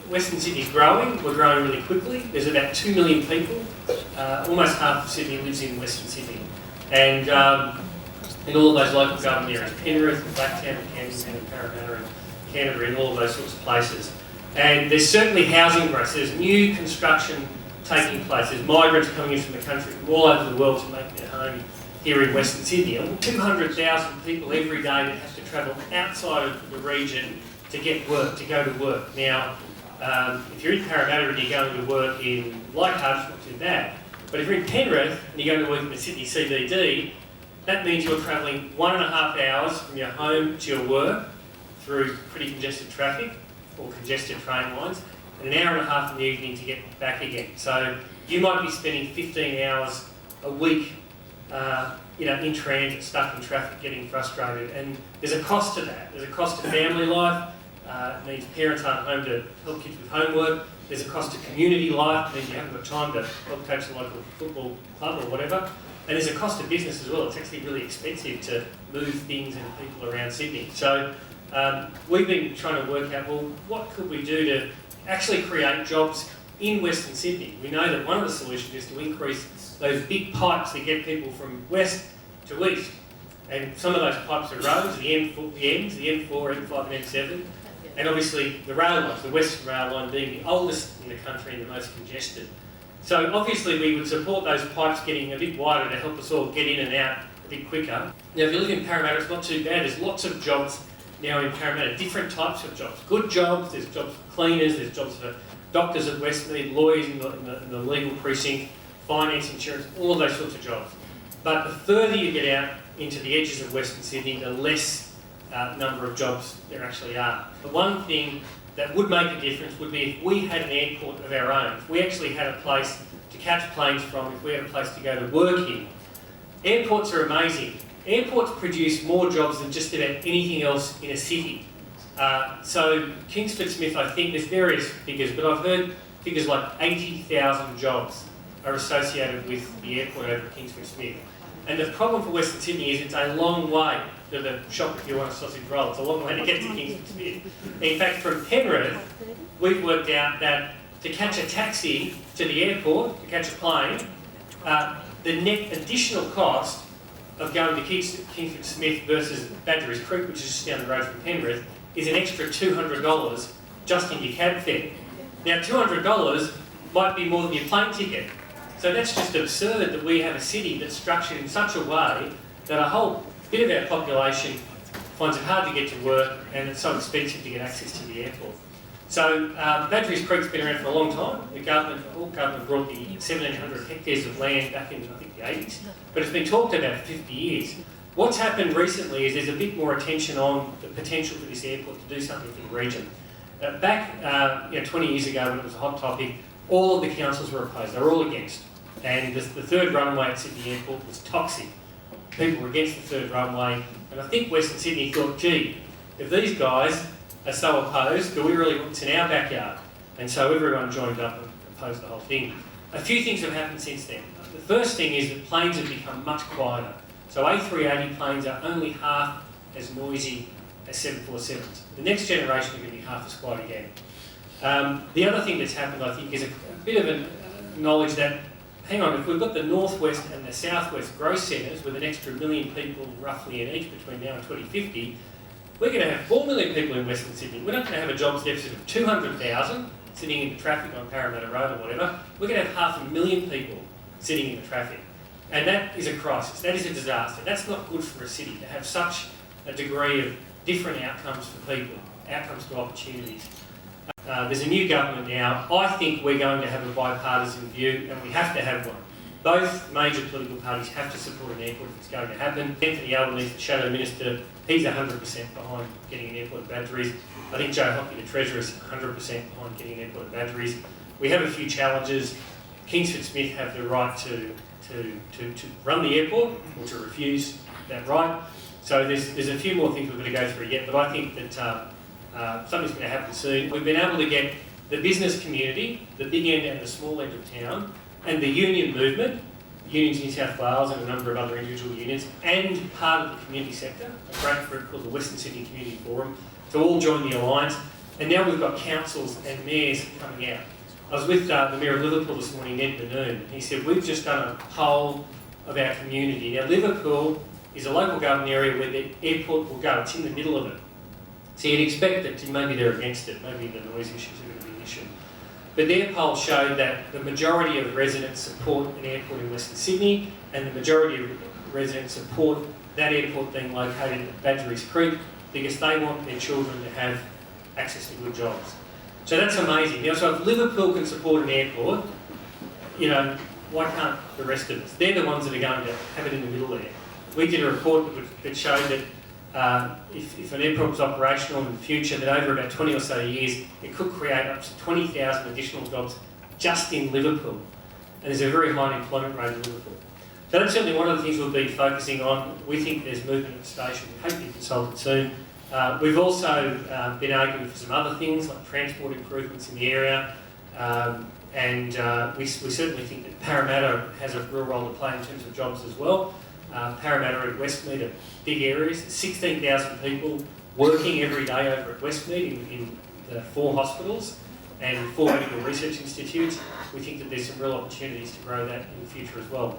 Western Sydney's growing. We're growing really quickly. There's about 2 million people. Almost half of Sydney lives in Western Sydney. And in all of those local government areas, Penrith, Blacktown, Camden, Parramatta, and Canterbury, and all of those sorts of places. And there's certainly housing growth. There's new construction taking place. There's migrants coming in from the country from all over the world to make their home here in Western Sydney. And 200,000 people every day that have to travel outside of the region to get work, to go to work. Now, if you're in Parramatta and you're going to work in Leichhardt, it's not too bad. But if you're in Penrith and you're going to work in the Sydney CBD, that means you're travelling 1.5 hours from your home to your work through pretty congested traffic or congested train lines, and 1.5 hours in the evening to get back again. So you might be spending 15 hours a week in transit, stuck in traffic, getting frustrated, and there's a cost to that. There's a cost to family life. It means parents aren't home to help kids with homework. There's a cost to community life. It means you haven't got time to help coach the local football club or whatever. And there's a cost to business as well. It's actually really expensive to move things and people around Sydney. So we've been trying to work out, well, what could we do to actually create jobs in Western Sydney? We know that one of the solutions is to increase those big pipes that get people from west to east. And some of those pipes are roads, the M4, the M4, M5 and M7. And obviously the rail lines, the Western Rail Line being the oldest in the country and the most congested. So obviously we would support those pipes getting a bit wider to help us all get in and out a bit quicker. Now if you live in Parramatta, it's not too bad. There's lots of jobs now in Parramatta, different types of jobs. Good jobs, there's jobs for cleaners, there's jobs for doctors at Westmead, lawyers in the legal precinct, finance, insurance, all of those sorts of jobs. But the further you get out into the edges of Western Sydney, the less number of jobs there actually are. The one thing that would make a difference would be if we had an airport of our own, if we actually had a place to catch planes from, if we had a place to go to work in. Airports are amazing. Airports produce more jobs than just about anything else in a city. So Kingsford Smith, I think there's various figures, but I've heard figures like 80,000 jobs are associated with the airport over at Kingsford Smith. And the problem for Western Sydney is it's a long way to the shop if you want a sausage roll. It's a long way to get to Kingsford Smith. In fact, from Penrith, we've worked out that to catch a taxi to the airport, to catch a plane, the net additional cost of going to Kingsford Smith versus Badgerys Creek, which is just down the road from Penrith, is an extra $200 just in your cab fare. Now, $200 might be more than your plane ticket. So that's just absurd that we have a city that's structured in such a way that a whole bit of our population finds it hard to get to work and it's so expensive to get access to the airport. So Badgerys Creek's been around for a long time. The government brought the 1,700 hectares of land back in, I think, the 80s, but it's been talked about for 50 years. What's happened recently is there's a bit more attention on the potential for this airport to do something for the region. Back 20 years ago when it was a hot topic, all of the councils were opposed. They were all against. And the third runway at Sydney Airport was toxic. People were against the third runway. And I think Western Sydney thought, gee, if these guys are so opposed, do we really want this in our backyard? And so everyone joined up and opposed the whole thing. A few things have happened since then. The first thing is that planes have become much quieter. So A380 planes are only half as noisy as 747s. The next generation are going to be half as quiet again. The other thing that's happened, I think, is a bit of a knowledge that, hang on, if we've got the northwest and the southwest growth centres with an extra 1 million people roughly in each between now and 2050, we're going to have 4 million people in Western Sydney. We're not going to have a jobs deficit of 200,000 sitting in the traffic on Parramatta Road or whatever. We're going to have 500,000 people sitting in the traffic. And that is a crisis. That is a disaster. That's not good for a city to have such a degree of different outcomes for people, outcomes to opportunities. There's a new government now. I think we're going to have a bipartisan view, and we have to have one. Both major political parties have to support an airport if it's going to happen. Anthony Albanese, the Shadow Minister, he's 100% behind getting an airport at Badgerys. I think Joe Hockey, the Treasurer, is 100% behind getting an airport at Badgerys. We have a few challenges. Kingsford Smith have the right to run the airport, or to refuse that right. So there's a few more things we're going to go through yet, but I think that something's going to happen soon. We've been able to get the business community, the big end and the small end of town, and the union movement, unions in New South Wales and a number of other individual unions, and part of the community sector, a great group called the Western Sydney Community Forum, to all join the alliance. And now we've got councils and mayors coming out. I was with the Mayor of Liverpool this morning, Ned Banoon. He said, we've just done a poll of our community. Now, Liverpool is a local government area where the airport will go. It's in the middle of it. So you'd expect that maybe they're against it. Maybe the noise issues are going to be an issue. But their poll showed that the majority of residents support an airport in Western Sydney, and the majority of residents support that airport being located at Badgerys Creek because they want their children to have access to good jobs. So that's amazing. Now, so if Liverpool can support an airport, you know, why can't the rest of us? They're the ones that are going to have it in the middle there. We did a report that showed that if an airport was operational in the future, that over about 20 or so years, it could create up to 20,000 additional jobs just in Liverpool. And there's a very high employment rate in Liverpool. So that's certainly one of the things we'll be focusing on. We think there's movement at the station. We hope to be consulted soon. We've also been arguing for some other things like transport improvements in the area, and we certainly think that Parramatta has a real role to play in terms of jobs as well. Parramatta and Westmead are big areas. 16,000 people working every day over at Westmead in the 4 hospitals and 4 medical research institutes. We think that there's some real opportunities to grow that in the future as well.